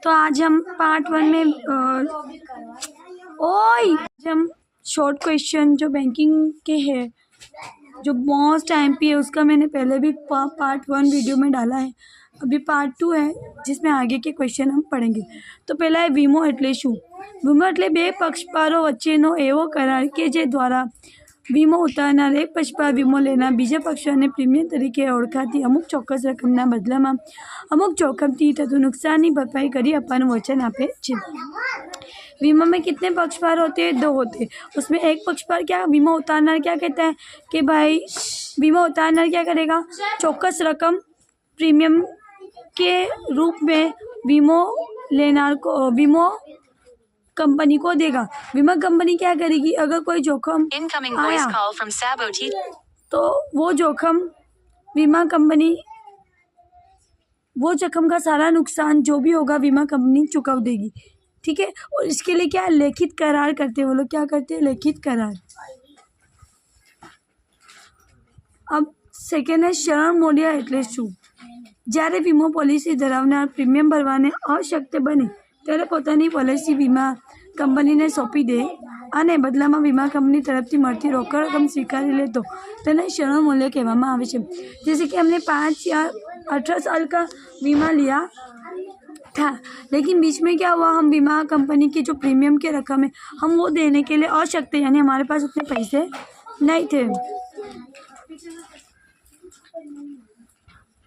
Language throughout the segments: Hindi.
तो आज हम पार्ट 1 में आज हम शॉर्ट क्वेश्चन जो बैंकिंग के हैं जो मोस्ट एमपी है उसका मैंने पहले भी पार्ट 1 वीडियो में डाला है। अभी पार्ट 2 है जिसमें आगे के क्वेश्चन हम पढ़ेंगे। तो पहला है वीमो एटले शू। वीमो एटले बे पक्षकारो वच्चेनो एवो करार के जे द्वारा वीमो उतारનાર એક પક્ષકાર વીમો લેનાર બીજા પક્ષને પ્રીમિયમ તરીકે ઓળખાતી અમુક ચોક્કસ રકમના બદલામાં અમુક જોખમથી થતું નુકસાનની ભરપાઈ કરી આપવાનું વચન આપે છે। वीमा में कितने पक्षकार होते हैं? 2 होते हैं। उसमें एक पक्षकार क्या वीमा उतारनार क्या कहता है कि भाई वीमा उतारनार क्या करेगा, चौक्कस रकम प्रीमियम के रूप में वीमो लेनार को वीमो कंपनी को देगा। बीमा कंपनी क्या करेगी, अगर कोई जोखम आया तो वो जोखम बीमा कंपनी वो जोखम का सारा नुकसान जो भी होगा बीमा कंपनी चुका देगी। ठीक है। और इसके लिए क्या लेखित करार करते हैं, वो लोग क्या करते हैं, लेखित करार। अब सेकेंड है शरण मूल्य एटले शू। જ્યારે વીમો પોલિસી ધરાવનાર પ્રીમિયમ ભરવાને અશક્ય બને ત્યારે પોતાની પોલિસી વીમા કંપનીને સોંપી દે અને બદલામાં વીમા કંપની તરફથી મળતી રોકડ રકમ સ્વીકારી લે તો તેને શરણ મૂલ્ય કહેવામાં આવે છે। जैसे कि हमने 5 या 18 साल का बीमा लिया था, लेकिन बीच में क्या हुआ, हम बीमा कंपनी की जो प्रीमियम की रकम है हम वो देने के लिए अशक्त, यानी हमारे पास उतने पैसे नहीं थे।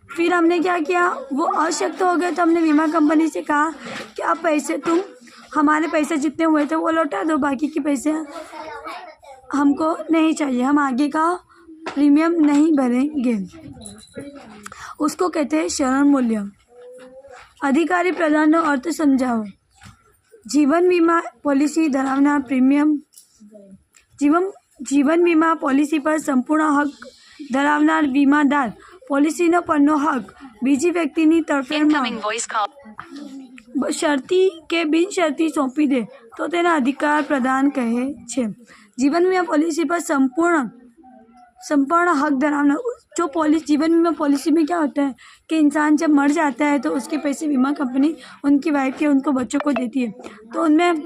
फिर हमने क्या किया, वो अशक्त हो गए तो हमने बीमा कंपनी से कहा कि आप पैसे तुम हमारे पैसे जितने हुए थे वो लौटा दो, बाकी के पैसे हमको नहीं चाहिए, हम आगे का प्रीमियम नहीं भरेंगे। उसको कहते हैं शरण मूल्य। अधिकारी प्रदानનો अर्थ समझाओ। जीवन बीमा पॉलिसी धरावनार प्रीमियम जीवन बीमा पॉलिसी पर संपूर्ण हक धरावनार वीमादार पॉलिसीનો પરનો હક બીજી વ્યક્તિની તરફેણમાં શરતી કે બિનશરતી સોંપી દે તો તેને અધિકાર પ્રદાન કહે છે। જીવન વીમા પॉलिसी पर संपूर्ण हक धरावना जो जीवन बीमा पॉलिसी में क्या होता है कि इंसान जब मर जाता है तो उसके पैसे बीमा कंपनी उनकी वाइफ के उनको बच्चों को देती है। तो उनमें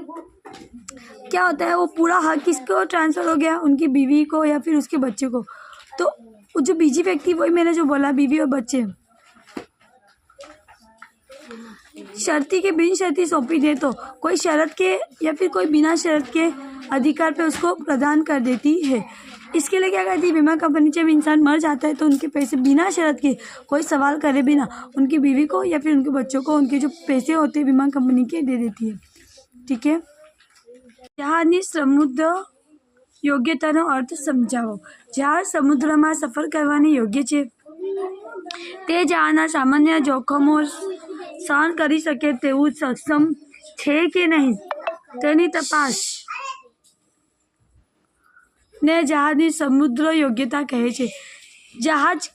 क्या होता है, वो पूरा हक किसको ट्रांसफ़र हो गया, उनकी बीवी को या फिर उसके बच्चे को। तो जो बीजी व्यक्ति, वही मैंने जो बोला बीवी और बच्चे, शर्ती के बिन शर्ती सौंपी दे तो कोई शर्त के या फिर कोई बिना शर्त के अधिकार पे उसको प्रदान कर देती है। इसके लिए क्या करती है बीमा कंपनी, जब इंसान मर जाता है तो उनके पैसे बिना शर्त के कोई सवाल करे बिना उनकी बीवी को या फिर उनके बच्चों को उनके जो पैसे होते हैं बीमा कंपनी के दे देती है। ठीक है। जहाजनी समुद्र योग्यताનો અર્થ સમજાવો। જહાજ સમુદ્રમાં સફર કરવાની યોગ્ય છે, તે જહાજના સામાન્ય જોખમો સહન કરી શકે તેવું સક્ષમ છે કે નહીં તેની તપાસ ને જહાજની સમુદ્ર યોગ્યતા કહે છે। जहाज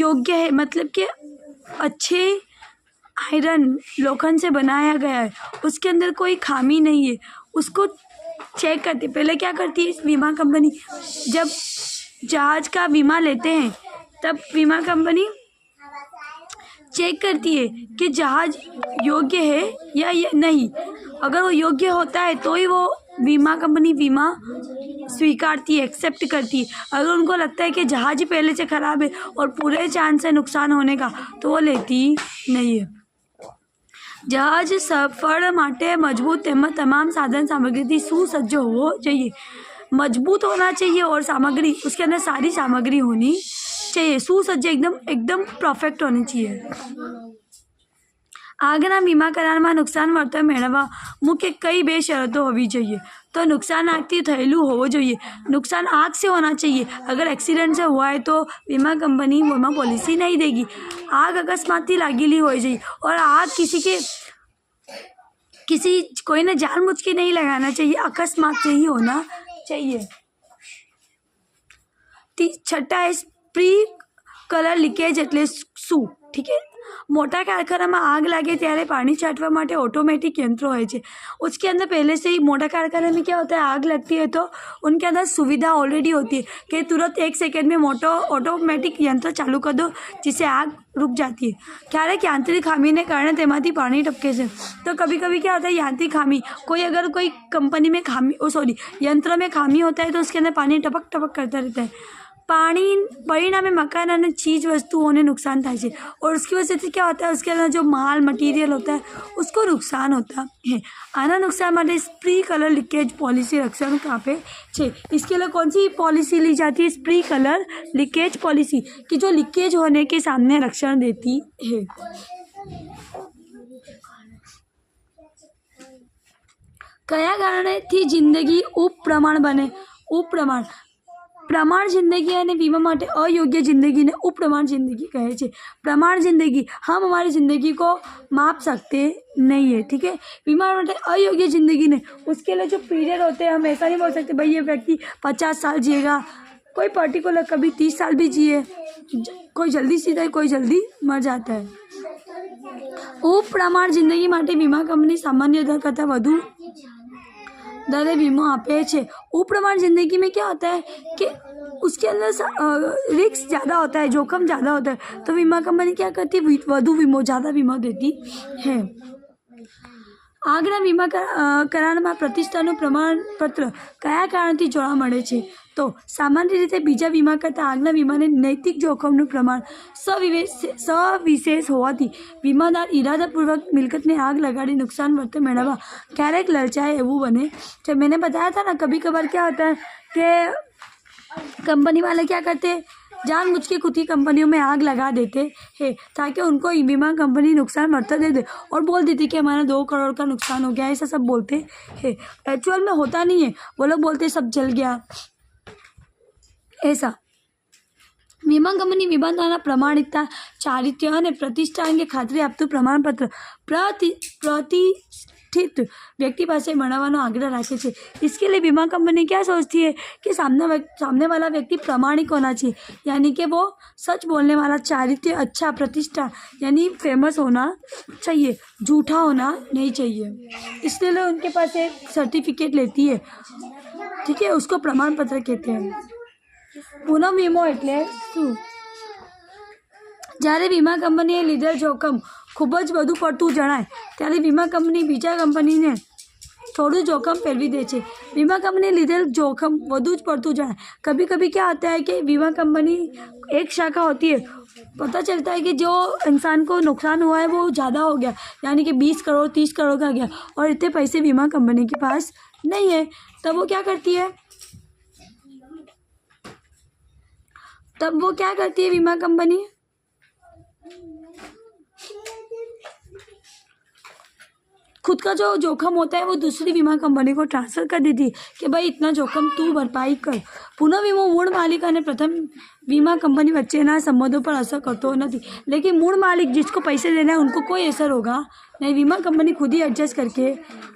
योग्य है मतलब कि अच्छे आयरन लोखंड से बनाया गया है, उसके अंदर कोई खामी नहीं है, उसको चेक करती। पहले क्या करती है बीमा कंपनी, जब जहाज का बीमा लेते हैं तब बीमा कंपनी चेक करती है कि जहाज योग्य है या नहीं। अगर वो योग्य होता है तो ही वो बीमा कंपनी बीमा स्वीकारती है, एक्सेप्ट करती है। अगर उनको लगता है कि जहाज ही पहले से ख़राब है और पूरे चांस है नुकसान होने का तो वो लेती नहीं है। जहाज सफर માટે મજબૂત તેમજ તમામ સાધન સામગ્રીથી સુસજ્જ હોવો જોઈએ। मजबूत होना चाहिए और सामग्री उसके अंदर सारी सामग्री होनी चाहिए, सुसज्ज एकदम परफेक्ट होनी चाहिए। આગના વીમા કરારમાં નુકસાન વળતર મેળવવા મુખ્ય કઈ 2 શરતો હોવી જોઈએ। तो नुकसान आग થયેલું હોવો જોઈએ, नुकसान आग से होना चाहिए। अगर एक्सीडेंट से हुआ है तो बीमा कंपनी बीमा पॉलिसी नहीं देगी। आग अकस्मात लागेली हो चाहिए और आग कोई ने जानबूझ के नहीं लगाना चाहिए, अकस्मात से ही होना चाहिए। छठा है स्प्री कलर लीकेज एटले शू। ठीक है। મોટા કારખાનામાં આગ લાગે ત્યારે પાણી છાંટવા માટે ऑटोमेटिक यंत्र હોય છે। उसके अंदर पहले से ही मोटा कारखाने में क्या होता है, आग लगती है तो उनके अंदर सुविधा ऑलरेडी होती है कि तुरंत 1 सेकेंड में मोटो ऑटोमेटिक यंत्र चालू कर दो जिससे आग रुक जाती है। क्यारेक यांत्रिक खामीने कारणे तेमांथी पाणी टपके छे। तो कभी कभी क्या होता है, यांत्रिक खामी, अगर कोई कंपनी में यंत्र में खामी होता है तो उसके अंदर पानी टपक टपक करता रहता है। पानी परिणामे मकान और चीज़ वस्तुओं ने नुकसान થાય છે और उसकी वजह से क्या होता है, उसके अंदर जो माल मटीरियल होता है उसको नुकसान होता है। आना नुकसान માટે स्प्रिंकलर लीकेज पॉलिसी रक्षण આપે છે। इसके लिए कौन सी पॉलिसी ली जाती है, स्प्रिंकलर लीकेज पॉलिसी, कि जो लीकेज होने के सामने रक्षण देती है। કયા કારણેથી જિંદગી ઉપપ્રમાણ બને? ઉપપ્રમાણ, प्रमाण जिंदगी અને વીમા માટે अयोग्य जिंदगी ने उपप्रमाण जिंदगी कहे छे। प्रमाण जिंदगी हम हमारी ज़िंदगी को माप सकते नहीं है, ठीक है। बीमार માટે अयोग्य जिंदगी ने, उसके लिए जो पीरियड होते हैं हम ऐसा नहीं बोल सकते भाई ये व्यक्ति 50 साल जिएगा, कोई पर्टिकुलर कभी 30 साल भी जिए, कोई जल्दी सीधा है, कोई जल्दी मर जाता है। उपप्रमाण जिंदगी માટે વીમા કંપની सामान्य दर करता વધુ दरे वीमो आपे छे। उपप्रमाण जिंदगी में क्या होता है कि उसके अंदर रिस्क ज़्यादा होता है, जोखम ज़्यादा होता है, तो बीमा कंपनी क्या करती है, વધુ वीमो, ज़्यादा वीमो देती है। આગના વીમા કરારમાં પ્રતિષ્ઠાનું પ્રમાણપત્ર કયા કારણથી જોવા મળે છે? તો સામાન્ય રીતે બીજા વીમા કરતાં આગના વીમાને નૈતિક જોખમનું પ્રમાણ સવિશેષ હોવાથી વીમાદાર ઇરાદાપૂર્વક મિલકતને આગ લગાડી નુકસાન વળતર મેળવવા ક્યારેક લલચાય એવું બને છે। मैंने बताया था ना, कभी कभार क्या होता है कि कंपनी वाले क्या करते हैं, जानबूझ के खुद ही कंपनियों में आग लगा देते हैं ताकि उनको बीमा कंपनी नुकसान वरता दे दे और बोल देती कि हमारा 2 करोड़ का नुकसान हो गया, ऐसा सब बोलते हैं। एक्चुअल में होता नहीं है, वो लोग बोलते सब जल गया ऐसा। વીમા કંપની વીમાદારના પ્રમાણિકતા, ચારિત્ર્ય અને પ્રતિષ્ઠા અંગે ખાતરી આપતું પ્રમાણપત્ર प्रतिष्ठित व्यक्ति पास बनावવાનો आग्रह रखे छे। इसके लिए बीमा कंपनी क्या सोचती है कि सामने वाला व्यक्ति प्रामाणिक होना चाहिए, यानी कि वो सच बोलने वाला, चारित्र्य अच्छा, प्रतिष्ठा यानी फेमस होना चाहिए, झूठा होना नहीं चाहिए। इसलिए उनके पास एक सर्टिफिकेट लेती है, ठीक है, उसको प्रमाण पत्र कहते हैं। पुनः वीमो એટલે શું? જ્યારે વીમા કંપનીએ લીધેલ જોખમ ખૂબ જ વધુ પડતું જણાય ત્યારે વીમા કંપની બીજા કંપનીને થોડું જોખમ ફેરવી દે છે। વીમા કંપની લીધેલ જોખમ વધુ જ પડતું જણાય। कभी कभी क्या होता है कि बीमा कंपनी एक शाखा होती है, पता चलता है कि जो इंसान को नुकसान हुआ है वो ज़्यादा हो गया, यानी कि 20 करोड़ 30 करोड़ का गया और इतने पैसे बीमा कंपनी के पास नहीं है, तब वो क्या करती है बीमा कंपनी खुद का जो जोखम होता है वो दूसरी बीमा कंपनी को ट्रांसफ़र कर देती है कि भाई इतना जोखम तू भरपाई कर। पुनः वीमो मूળ मालिक और प्रथम बीमा कंपनी वच्चेना संबंधों पर असर करते नहीं, लेकिन मूળ मालिक जिसको पैसे देना है उनको कोई असर होगा नहीं, बीमा कंपनी खुद ही एडजस्ट करके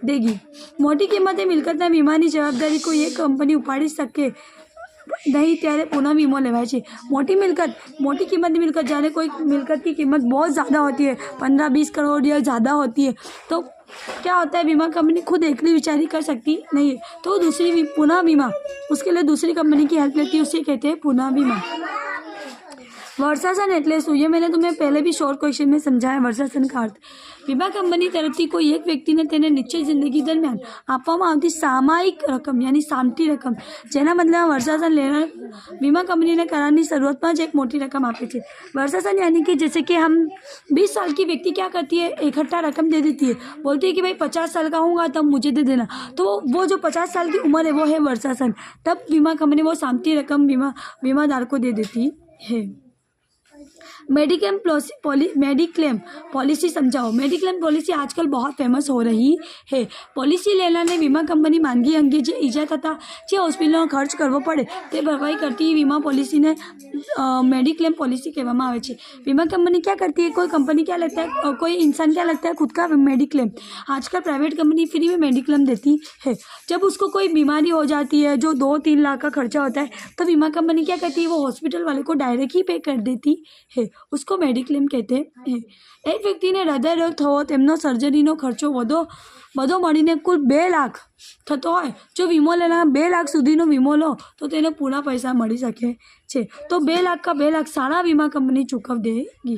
देगी। मोटी कीमतें मिलकतना वीमानी जवाबदारी को ये कंपनी उपाड़ी सके नहीं, त्यारे पुनः वीमो लेवाय छे। मोटी कीमत की मिलकत, जाने कोई मिलकत की कीमत बहुत ज़्यादा होती है, 15-20 करोड़ या ज़्यादा होती है, तो क्या होता है बीमा कंपनी खुद एकली विचारी कर सकती नहीं है, तो दूसरी पुनः बीमा, उसके लिए दूसरी कंपनी की हेल्प लेती है, उसे कहते हैं पुनः बीमा। वर्षासन एटले शुं? ये मैंने तुम्हें पहले भी शॉर्ट क्वेश्चन में समझाया। वर्षासन का अर्थ वीमा कंपनी तरफथी कोई एक व्यक्ति ने तेने निश्चित जिंदगी दरमियान आपवामां आवती सामायिक रकम यानी सामटी रकम, जेना बदले वर्षासन लेनार वीमा कंपनी ने करारनी शुरुआत में ज एक मोटी रकम आपे छे। वर्षासन यानी कि जैसे कि हम 20 साल की व्यक्ति क्या करती है, इकट्ठा रकम दे देती है, बोलती है कि भाई 50 साल का होऊंगा तब मुझे दे देना, तो वो जो 50 साल की उम्र है वो है वर्षासन। तब बीमा कंपनी वो सामटी रकम बीमादार को दे देती है। मेडिक्लेम पॉलिसी समझाओ। मेडिक्लेम पॉलिसी आजकल बहुत फेमस हो रही है। पॉलिसी लेनारने वीमा कंपनी માંદગી અંગે જે ઈજા થતાં જે હોસ્પિટલનો ખર્ચ કરવો પડે તે ભરપાઈ કરતી વીમા પॉलिसीને मेडिक्लेम पॉलिसी कहवामां आवे छे। वीमा कंपनी क्या करती है, कोई कंपनी क्या लेता है, कोई इंसान क्या लगता है खुद का मेडिक्लेम। आजकल प्राइवेट कंपनी फ्री में मेडिक्लेम देती है। जब उसको कोई बीमारी हो जाती है जो 2-3 लाख का खर्चा होता है, तो बीमा कंपनी क्या करती है, वो हॉस्पिटल वाले को डायरेक्ट ही पे कर देती है। उसको मेडिक्लेम कहते हैं। एक व्यक्तिने हृदय रोग थयो તેમનો સર્જરીનો ખર્ચો બધો મળીને કુલ 2 લાખ થતો હોય, જો વીમો લેનાર 2 લાખ સુધીનો વીમો લો તો તેને પૂરા પૈસા મળી શકે છે। તો 2 લાખ का 2 लाख सारा વીમા કંપની ચૂકવી દેगी।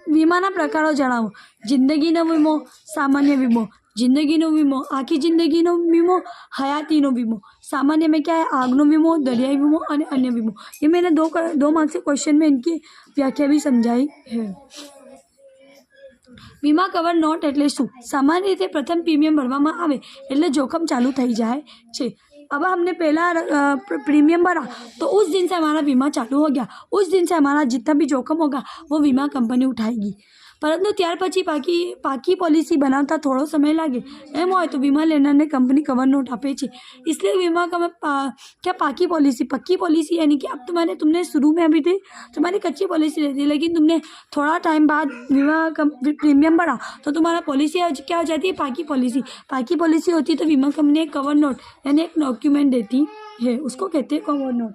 વીમાના પ્રકારો જણાવો। જિંદગીનો વીમો, સામાન્ય વીમો, जिंदगीनो वीमो, आखी जिंदगीनो वीमो, हयातीनो वीमो। सामान्य में क्या है, आगनो वीमो, दरियाई वीमो और अन्य वीमो। ये मैंने दो मार्क्स के क्वेश्चन में इनकी व्याख्या भी समझाई है। वीमा कवर नॉट एटले शुं? सामान्य रीते प्रथम प्रीमियम भरवामां आवे एटले जोखम चालू थई जाए छे। अब हमने पहला प्रीमियम भरा तो उस दिन से हमारा बीमा चालू हो गया, उस दिन से हमारा जितना भी जोखम होगा वो बीमा कंपनी उठाएगी। परंतु त्यार पछी पाकी पॉलिसी बनावता थोड़ो समय लागे एम होय तो वीमा लेनारने कंपनी कवर नोट आपे छे। इसलिए वीमा क्या पक्की पॉलिसी यानी कि अब तुमने शुरू में अभी थी तुम्हारी कच्ची पॉलिसी रहती, लेकिन तुमने थोड़ा टाइम बाद वीमा प्रीमियम भरा तो तुम्हारा पॉलिसी क्या हो जाती है, पाकी पॉलिसी होती है। तो वीमा कंपनी एक कवर नोट यानी एक डॉक्यूमेंट देती है, उसको कहते हैं कवर नोट।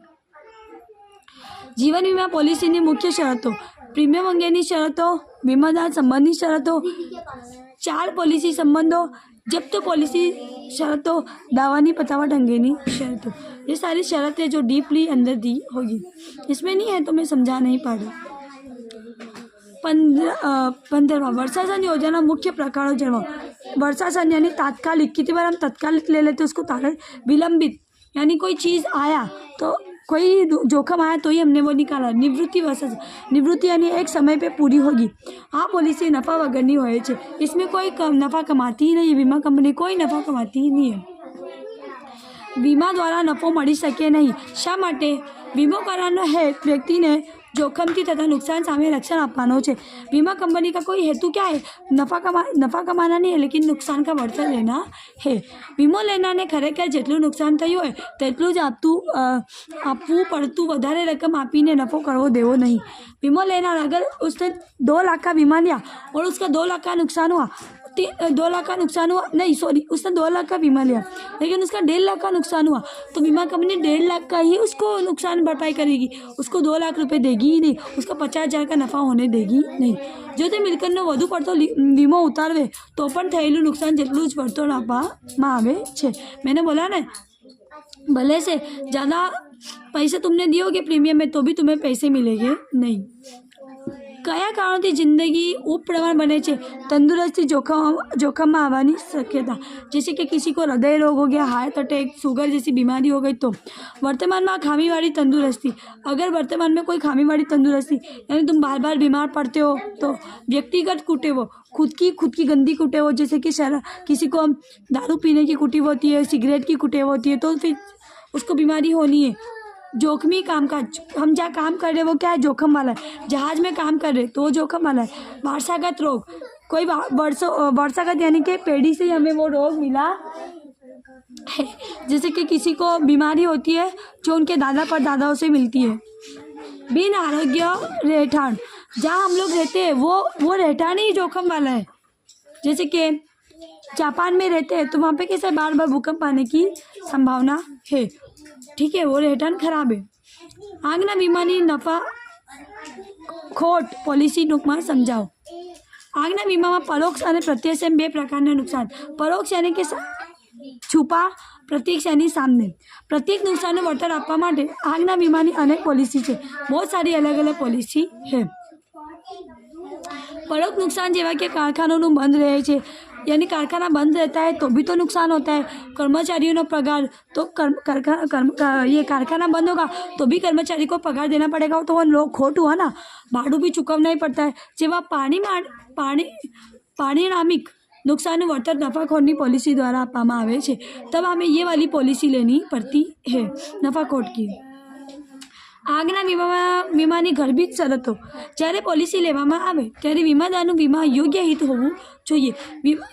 जीवन वीमा पॉलिसी मुख्य शरतो, प्रीमियम अंगेनी शरतो, वीमादार संबंधी शरतो, 4 पॉलिसी संबंधों, जब तो पॉलिसी शरतों, दावानी पतावट अंगेनी शरतों। ये सारी शरतें जो डीपली अंदर दी होगी, इसमें नहीं है तो मैं समझा नहीं पा रही। 15वां वर्षासन योजना मुख्य प्रकारों जणावो। वर्षासन यानी तात्कालिक, कितनी बार हम तात्कालिक ले लेते उसको तात्कालिक। विलंबित यानी कोई चीज़ आया तो कोई जोखम आया तो ही हमने वो निकाला। निवृत्ति वर्षा, निवृत्ति यानी एक समय पे पूरी होगी। आ पॉलिसी नफा वगरनी होय छे, इसमें कोई नफा कमाती ही नहीं है, बीमा कंपनी कोई नफा कमाती ही नहीं है। वीमा द्वारा नफो मળી શકે नहीं, शा माटे? वीमो करारनो हेतु व्यक्ति ने जोखम की तथा नुकसान सामे रक्षण आपवानो छे। बीमा कंपनी का कोई हेतु क्या है, नफा कमाना नहीं है, लेकिन नुकसान का वळतर लेना है। वीमो लेनार ने खरेखर जेटલું नुकसान थयुं होय तेटલું જ आपवू पड़तुं, वधारे रकम आपीने नफो करवो देवो नहीं। वीमो लेनार अगर उसने 2 लाख का बीमा लिया और उसका 2 लाख का नुकसान हुआ, 2 लाख का नुकसान हुआ नहीं, सॉरी, उसने 2 लाख का बीमा लिया लेकिन उसका 1.5 लाख का नुकसान हुआ तो बीमा कंपनी 1.5 लाख का ही उसको नुकसान भरपाई करेगी, उसको 2 लाख रुपए देगी ही नहीं, उसका 50,000 का नफा होने देगी नहीं। जो ते मिलकतनो વધુ પડતો વીમો ઉતારવે તો પણ થયેલું નુકસાન જેટલું જ વળતર આપવામાં આવે છે। मैंने बोला ना, भले से ज़्यादा पैसे तुमने दियोगे प्रीमियम में तो भी तुम्हें पैसे मिलेंगे नहीं। कया कारणों जिंदगी उपप्रमाण बने छे? तंदुरुस्ती जोखम में आवानी शक्यता, जैसे कि किसी को हृदय रोग हो गया, हार्ट अटैक, शुगर जैसी बीमारी हो गई। तो वर्तमान में खामी वाली तंदुरुस्ती, अगर वर्तमान में कोई खामी वाली तंदुरुस्ती यानी तुम बार बार बीमार पड़ते हो तो व्यक्तिगत कुटेवो, खुद की गंदी कुटेवो, जैसे कि किसी को दारू पीने की कुटेव होती है, सिगरेट की कुटेव होती है, तो फिर उसको बीमारी होनी है। जोखमी कामकाज, हम जहाँ काम कर रहे हैं वो क्या है, जोखम वाला है। जहाज में काम कर रहे तो वो जोखम वाला है। वारसागत रोग, कोई वारसागत यानी कि पीढ़ी से हमें वो रोग मिला है, जैसे कि किसी को बीमारी होती है जो उनके दादा परदादाओं से मिलती है। बिन आरोग्य रहठान, जहाँ हम लोग रहते हैं वो रहठान ही जोखम वाला है। जैसे कि जापान में रहते हैं तो वहाँ पे कैसे बार बार भूकंप आने की संभावना है, ठीक है, वो रहठान खराब है। आगना वीमानी नफा खोट पॉलिसी टूंकमां समझाओ। आगना वीमा में परोक्ष और प्रत्यक्ष एम 2 प्रकारना नुकसान। परोक्ष यानी कि छुपा, प्रत्यक्ष यानी सामने। प्रत्येक नुकसान वळतर आपवा माटे आगना वीमानी अनेक पॉलिसी है, बहुत सारी अलग अलग पॉलिसी है। परोक्ष नुकसान जेवा कि कारखानों बंद रहे छे, यानी कारखाना बंद रहता है तो भी तो नुकसान होता है। कर्मचारियों पगार, तो ये कारखाना बंद होगा तो भी कर्मचारी को पगार देना पड़ेगा, तो वो लोग खोट हुआ ना, भाड़ू भी चुकवना ही पड़ता है। जेवा पारिणामिक नुकसान वळतर नफाखोटनी पॉलिसी द्वारा आपवामां आवे छे, तब हमें ये वाली पॉलिसी लेनी पड़ती है नफाखोट की। आगना वीमानी गर्भित शरतो, જ્યારે पॉलिसी लेवामां आवे त्यारे वीमादारનું वीमा योग्य हित होवुं જોઈએ।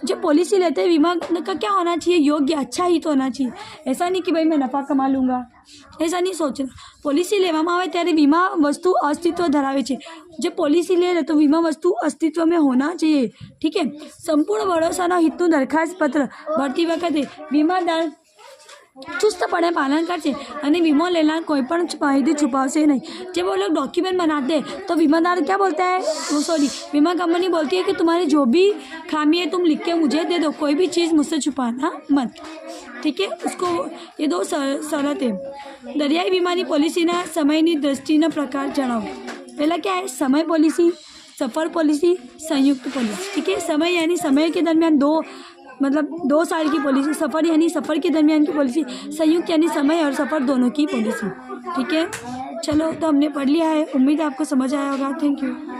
जब पॉलिसी लेते हैं वीमा का क्या होना चाहिए, योग्य अच्छा हित होना चाहिए। ऐसा नहीं कि भाई मैं नफ़ा कमा लूँगा, ऐसा नहीं सोचना। पॉलिसी लेवामां आवे त्यारे वीमा वस्तु अस्तित्व धरावे छे। जब पॉलिसी ले रहे तो वीमा वस्तु अस्तित्व में होना चाहिए, ठीक है। संपूर्ण भरोसाना हितનું दरखास्त पत्र भरती वखते वीमादार ચુસ્તપણે પાલન કરશે અને વીમો લેનાર કોઈ પણ માહિતી છુપાવશે नहीं। जब वो लोग डॉक्यूमेंट बनाते हैं तो बीमादार क्या बोलता है, वो सॉरी बीमा कंपनी बोलती है कि तुम्हारी जो भी खामी है तुम लिख के मुझे दे दो, कोई भी चीज़ मुझसे छुपाना मत। ठीक है, उसको ये दो शरत है। दरियाई बीमारी पॉलिसीना समयनी दृष्टिना प्रकार जણાવો। पहला क्या है, समय पॉलिसी, सफ़र पॉलिसी, संयुक्त पॉलिसी। ठीक है, समय यानी समय के दरमियान 2 साल की पॉलिसी, सफ़र यानी सफ़र के दरमियान की पॉलिसी, संयुक्त यानी समय और सफ़र दोनों की पॉलिसी। ठीक है, चलो तो हमने पढ़ लिया है, उम्मीद है आपको समझ आया होगा। Thank you.